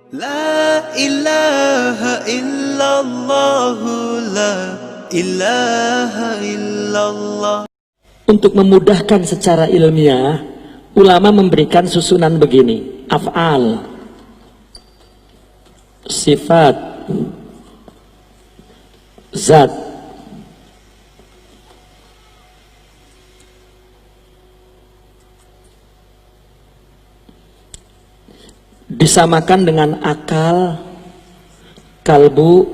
La ilaha illallah, la ilaha illallah. Untuk memudahkan secara ilmiah, ulama memberikan susunan begini: af'al, sifat, zat. Disamakan dengan akal, kalbu,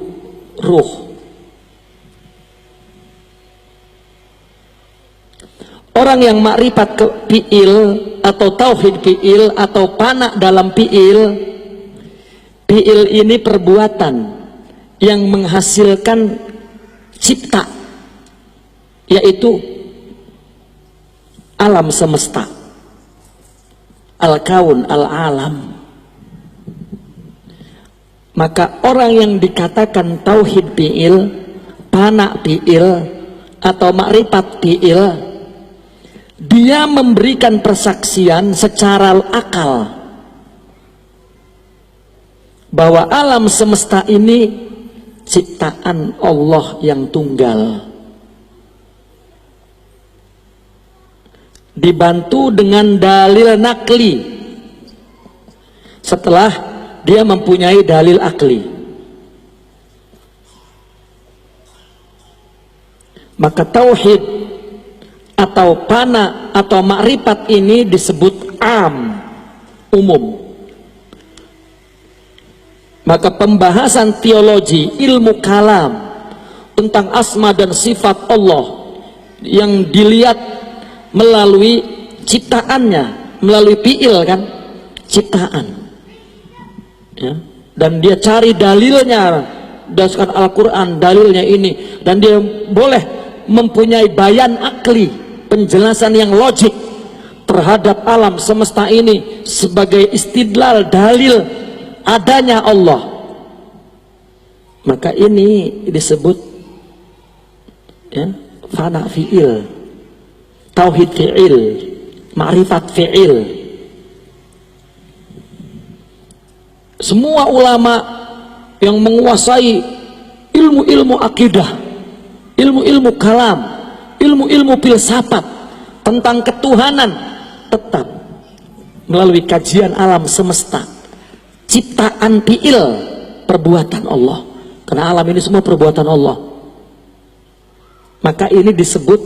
ruh. Orang yang makrifat ke fi'il atau tauhid fi'il atau pana dalam fi'il, fi'il ini perbuatan yang menghasilkan cipta, yaitu alam semesta, al-kaun, al-alam. Maka orang yang dikatakan tauhid fi'il, pana fi'il atau makrifat fi'il, dia memberikan persaksian secara akal bahwa alam semesta ini ciptaan Allah yang tunggal, dibantu dengan dalil nakli setelah dia mempunyai dalil akli. Maka tauhid atau pana atau makrifat ini disebut am, umum. Maka pembahasan teologi, ilmu kalam tentang asma dan sifat Allah yang dilihat melalui ciptaannya, melalui fi'il kan, ciptaan ya. Dan dia cari dalilnya berdasarkan Al-Quran, dalilnya ini, dan dia boleh mempunyai bayan akli, penjelasan yang logik terhadap alam semesta ini sebagai istidlal, dalil adanya Allah. Maka ini disebut ya, fana fi'il, tauhid fi'il, ma'rifat fi'il. Semua ulama yang menguasai ilmu-ilmu akidah, ilmu-ilmu kalam, ilmu-ilmu filsafat tentang ketuhanan, tetap melalui kajian alam semesta, ciptaan fi'il, perbuatan Allah. Karena alam ini semua perbuatan Allah. Maka ini disebut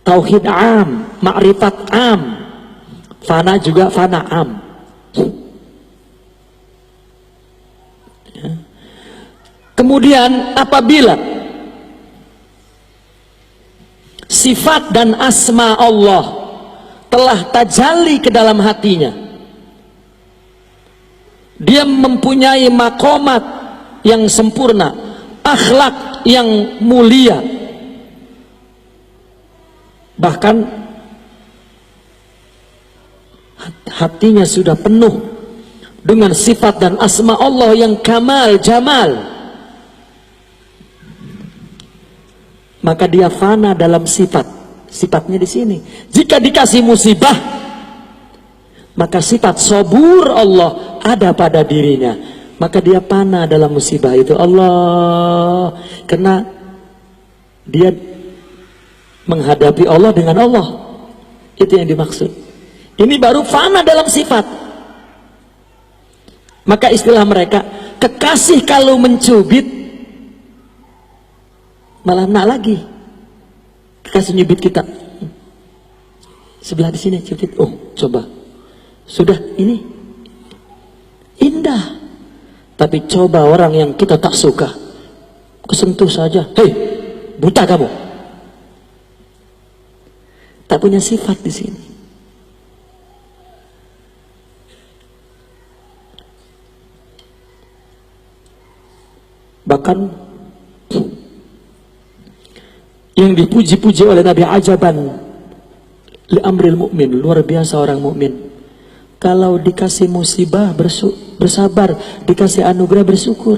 tauhid am, ma'rifat am. Fana juga fana am. Kemudian apabila sifat dan asma Allah telah tajalli ke dalam hatinya, dia mempunyai makomat yang sempurna, akhlak yang mulia, bahkan hatinya sudah penuh dengan sifat dan asma Allah yang kamal, jamal, maka dia fana dalam sifat. Sifatnya di sini. Jika dikasih musibah, maka sifat sabur Allah ada pada dirinya. Maka dia fana dalam musibah itu. Allah, karena dia menghadapi Allah dengan Allah. Itu yang dimaksud. Ini baru fana dalam sifat. Maka istilah mereka, kekasih kalau mencubit malah nak lagi. Kasih nyubit kita sebelah di sini, cubit. Oh, coba. Sudah ini indah. Tapi coba orang yang kita tak suka, kesentuh saja. Hei, buta kamu. Tak punya sifat di sini. Bahkan yang dipuji-puji oleh Nabi, ajaban li amril mu'min, luar biasa orang mukmin. Kalau dikasih musibah bersabar, dikasih anugerah bersyukur.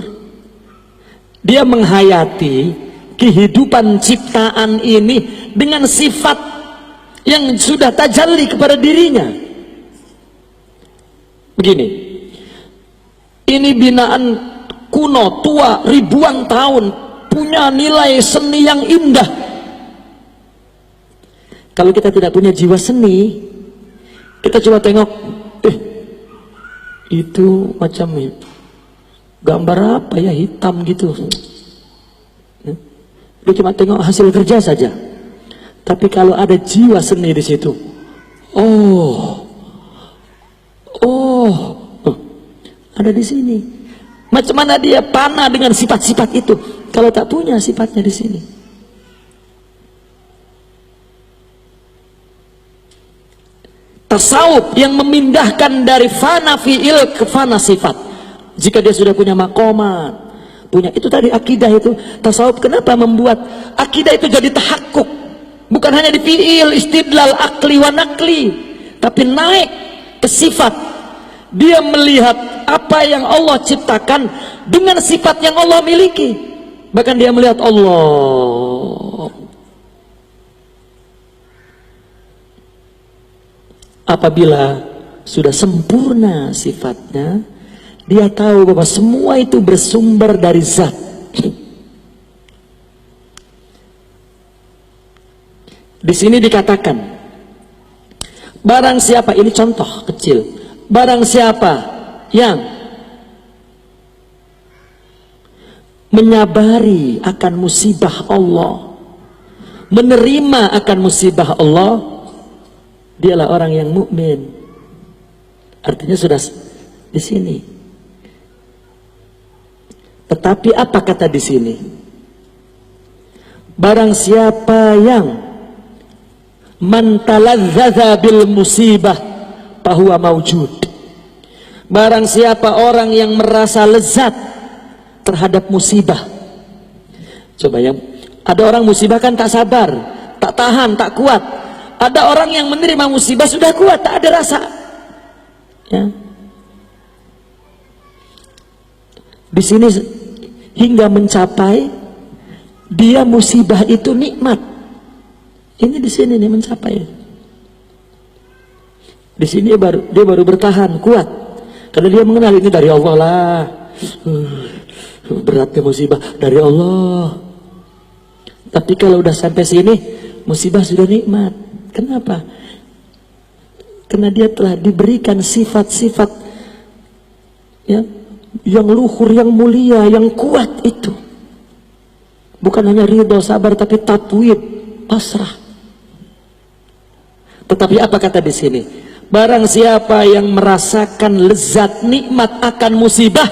Dia menghayati kehidupan ciptaan ini dengan sifat yang sudah tajalli kepada dirinya. Begini, Ini binaan kuno, tua, ribuan tahun, punya nilai seni yang indah. Kalau kita tidak punya jiwa seni, kita coba tengok, itu macam gambar apa ya, hitam gitu. Lu cuma tengok hasil kerja saja. Tapi kalau ada jiwa seni di situ, ada di sini. Macam mana dia panah dengan sifat-sifat itu kalau tak punya sifatnya di sini? Tasawuf yang memindahkan dari fana fi'il ke fana sifat. Jika dia sudah punya makomat, punya itu tadi akidah itu. Tasawuf kenapa membuat akidah itu jadi tahakkuk? Bukan hanya di fi'il, istidlal, akli wa nakli, tapi naik ke sifat. Dia melihat apa yang Allah ciptakan dengan sifat yang Allah miliki. Bahkan dia melihat Allah. Apabila sudah sempurna sifatnya, dia tahu bahwa semua itu bersumber dari zat. Di sini dikatakan, barang siapa, ini contoh kecil, barang siapa yang menyabari akan musibah Allah, menerima akan musibah Allah, dialah orang yang mukmin. Artinya sudah di sini. Tetapi apa kata di sini? Barang siapa yang man talazzaza bil musibah fahuwa maujud. Barang siapa orang yang merasa lezat terhadap musibah. Coba ya, ada orang musibah kan tak sabar, tak tahan, tak kuat. Ada orang yang menerima musibah sudah kuat, tak ada rasa. Ya. Di sini hingga mencapai dia musibah itu nikmat. Ini di sini nih mencapai. Di sini dia baru bertahan kuat karena dia mengenal ini dari Allah lah. Beratnya musibah dari Allah. Tapi kalau udah sampai sini musibah sudah nikmat. Kenapa? Karena dia telah diberikan sifat-sifat ya, yang luhur, yang mulia, yang kuat itu. Bukan hanya ridho, sabar, tapi tatwid, pasrah. Tetapi apa kata di sini? Barang siapa yang merasakan lezat nikmat akan musibah,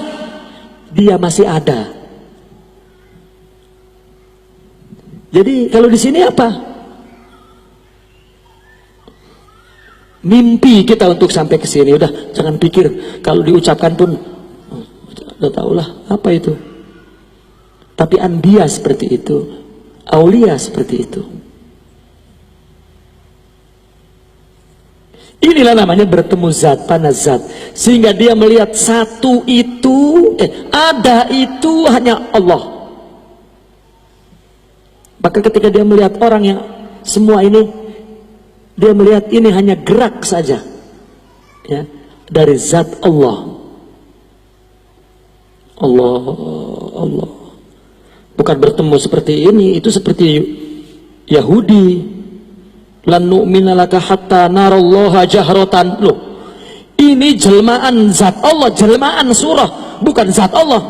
dia masih ada. Jadi kalau di sini apa? Mimpi kita untuk sampai ke sini. Udah, jangan pikir kalau diucapkan pun udah tahulah apa itu. Tapi anbiya seperti itu, aulia seperti itu. Inilah namanya bertemu zat, panazat, sehingga dia melihat satu itu, ada itu hanya Allah. Maka ketika dia melihat orang yang semua ini, dia melihat ini hanya gerak saja, ya, dari zat Allah. Allah. Bukan bertemu seperti ini, itu seperti Yahudi. Lan nu'mina laka hatta narallaha jahratan. Loh, ini jelmaan zat Allah, jelmaan surah, bukan zat Allah.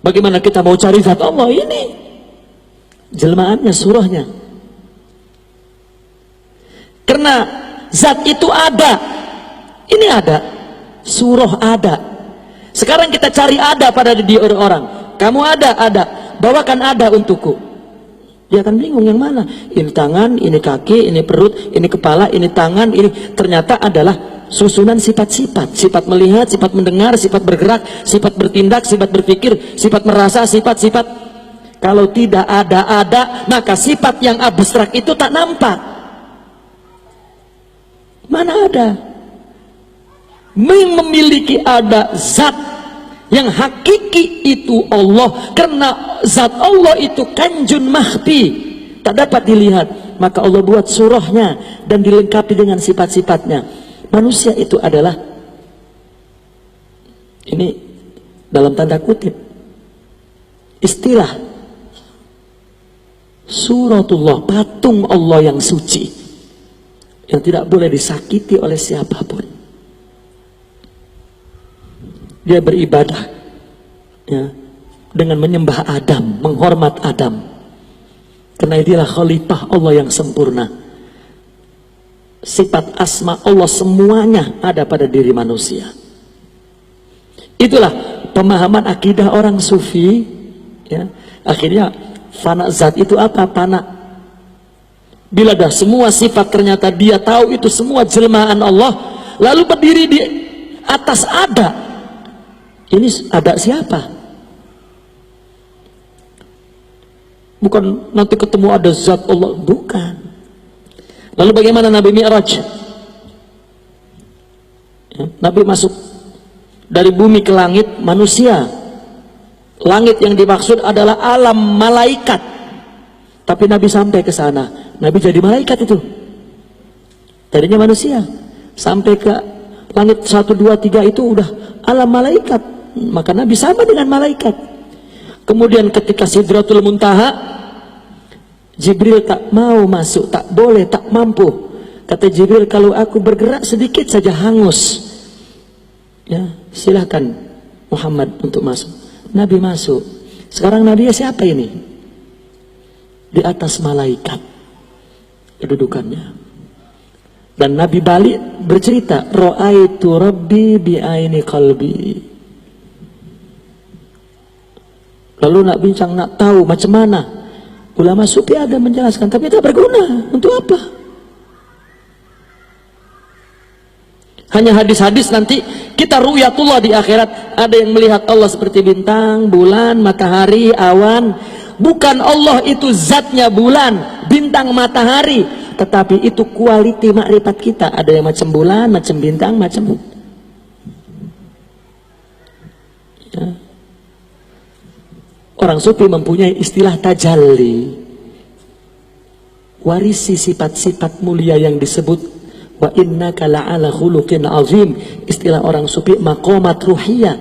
Bagaimana kita mau cari zat Allah? Ini jelmaannya, surahnya. Karena zat itu ada, ini ada, surah ada. Sekarang kita cari ada pada diri orang. Kamu ada, bawakan ada untukku. Dia akan bingung yang mana. Ini tangan, ini kaki, ini perut, ini kepala, ini tangan, ini ternyata adalah susunan sifat-sifat. Sifat melihat, sifat mendengar, sifat bergerak, sifat bertindak, sifat berpikir, sifat merasa, sifat-sifat. Kalau tidak ada, maka sifat yang abstrak itu tak nampak. Mana ada? Memiliki ada zat yang hakiki itu Allah. Karena zat Allah itu kanjun mahfi, tak dapat dilihat. Maka Allah buat surahnya dan dilengkapi dengan sifat-sifatnya. Manusia itu adalah ini dalam tanda kutip, istilah suratullah, patung Allah yang suci, yang tidak boleh disakiti oleh siapapun. Dia beribadah ya, dengan menyembah Adam, menghormat Adam, karena dialah khalifah Allah yang sempurna. Sifat asma Allah semuanya ada pada diri manusia. Itulah pemahaman akidah orang sufi ya. Akhirnya fana zat itu apa? Fana. Bila dah semua sifat ternyata dia tahu itu semua jelmaan Allah, lalu berdiri di atas ada. Ini ada siapa? Bukan nanti ketemu ada zat Allah, bukan. Lalu bagaimana Nabi Mi'raj? Ya, Nabi masuk dari bumi ke langit manusia. Langit yang dimaksud adalah alam malaikat. Tapi Nabi sampai ke sana, Nabi jadi malaikat itu. Tadinya manusia. Sampai ke langit 1, 2, 3 itu udah alam malaikat. Maka Nabi sama dengan malaikat. Kemudian ketika Sidratul Muntaha, Jibril tak mau masuk, tak boleh, tak mampu. Kata Jibril, kalau aku bergerak sedikit saja hangus. Ya, silahkan Muhammad untuk masuk. Nabi masuk. Sekarang Nabi siapa ini? Di atas malaikat kedudukannya. Dan Nabi balik bercerita, Ra'aitu Rabbi bi'aini qalbi. Lalu nak bincang, nak tahu macam mana. Ulama sufi ada menjelaskan, tapi tidak berguna. Untuk apa? Hanya hadis-hadis nanti kita ru'yatullah di akhirat. Ada yang melihat Allah seperti bintang, bulan, matahari, awan. Bukan Allah itu zatnya bulan, bintang, matahari. Tetapi itu kualiti makrifat kita. Ada yang macam bulan, macam bintang, macam ya. Orang sufi mempunyai istilah tajalli. Warisi sifat-sifat mulia yang disebut wa innaka la'ala khuluqin azim. Istilah orang sufi maqamat ruhiyah.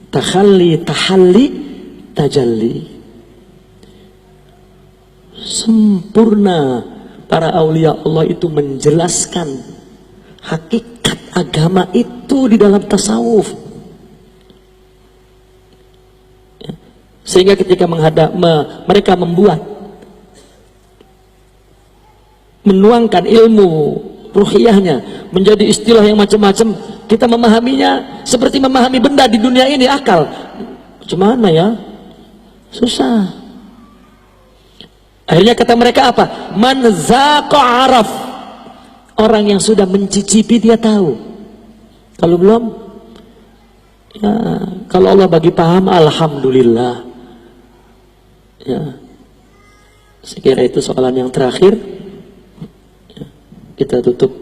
Takhalli, tahalli, tajalli. Sempurna para aulia Allah itu menjelaskan hakikat agama itu di dalam tasawuf. Sehingga ketika mereka menuangkan ilmu ruhiyahnya menjadi istilah yang macam-macam, kita memahaminya seperti memahami benda di dunia ini akal. Gimana ya? Susah. Akhirnya kata mereka apa? Man zaqa araf. Orang yang sudah mencicipi dia tahu. Kalau belum, ya, kalau Allah bagi paham, alhamdulillah. Ya, sekira itu soalan yang terakhir. Ya, kita tutup.